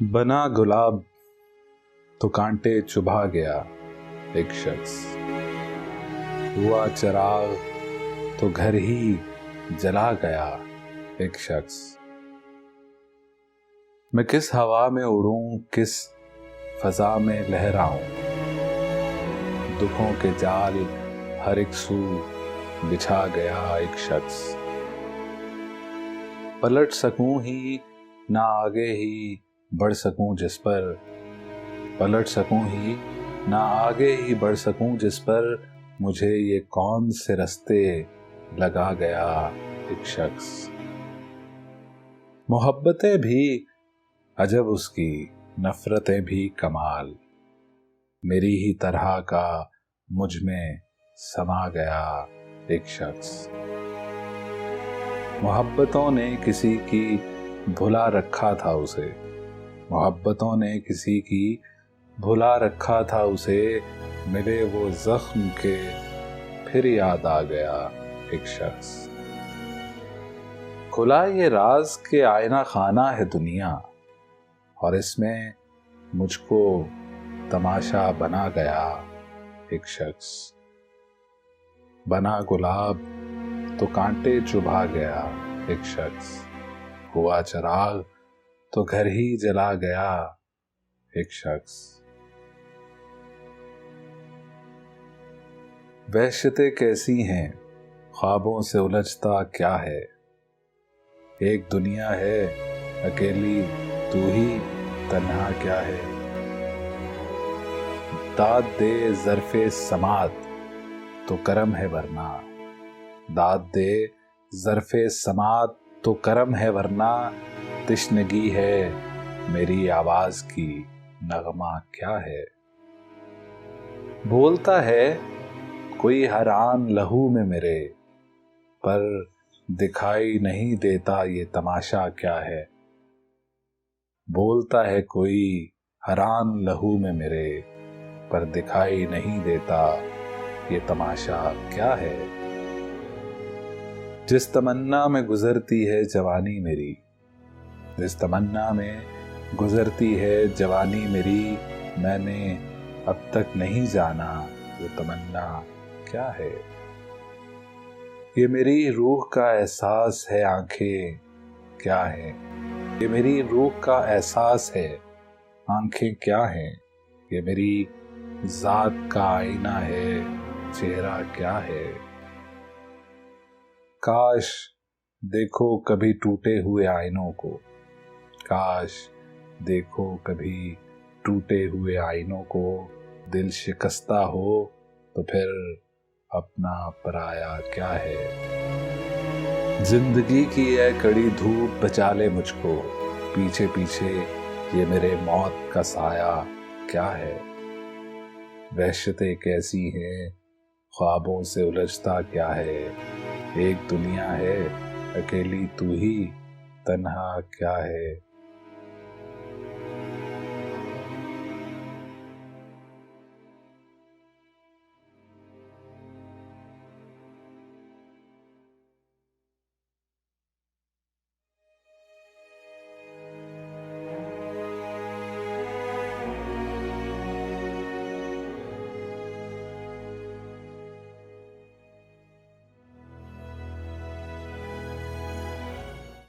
बना गुलाब तो कांटे चुभा गया एक शख्स, हुआ चिराग तो घर ही जला गया एक शख्स। मैं किस हवा में उड़ूं, किस फजा में लहराऊं, दुखों के जाल हर एक सू बिछा गया एक शख्स। पलट सकूं ही ना आगे ही बढ़ सकूं जिस पर, पलट सकूं ही ना आगे ही बढ़ सकूं जिस पर, मुझे ये कौन से रास्ते लगा गया एक शख्स। मोहब्बतें भी अजब उसकी, नफरतें भी कमाल, मेरी ही तरह का मुझ में समा गया एक शख्स। मोहब्बतों ने किसी की भुला रखा था उसे, मोहब्बतों ने किसी की भुला रखा था उसे, मिले वो जख्म के फिर याद आ गया एक शख्स। खुला ये राज के आईना खाना है दुनिया, और इसमें मुझको तमाशा बना गया एक शख्स। बना गुलाब तो कांटे चुभा गया एक शख्स, हुआ चिराग तो घर ही जला गया एक शख्स। वहशतें कैसी हैं, ख्वाबों से उलझता क्या है, एक दुनिया है अकेली तू ही तन्हा क्या है। दाद दे ज़र्फ़े समात तो करम है वरना, दाद दे ज़र्फ़े समात तो करम है वरना, तिश्नगी है मेरी आवाज़ की नगमा क्या है। बोलता है कोई हर आन लहू में मेरे, पर दिखाई नहीं देता ये तमाशा क्या है। बोलता है कोई हरान लहू में मेरे, पर दिखाई नहीं देता ये तमाशा क्या है। जिस तमन्ना में गुजरती है जवानी मेरी, जिस तमन्ना में गुजरती है जवानी मेरी, मैंने अब तक नहीं जाना वो तमन्ना क्या है। ये मेरी रूह का एहसास है आंखें क्या है, ये मेरी रूह का एहसास है आंखें क्या हैं, ये मेरी जात का आईना है चेहरा क्या है। काश देखो कभी टूटे हुए आईनों को, काश देखो कभी टूटे हुए आईनों को, दिल शिकस्ता हो तो फिर अपना पराया क्या है। जिंदगी की है कड़ी धूप बचा ले मुझको, पीछे पीछे ये मेरे मौत का साया क्या है। वहशतें कैसी हैं, ख्वाबों से उलझता क्या है, एक दुनिया है अकेली तू ही तन्हा क्या है।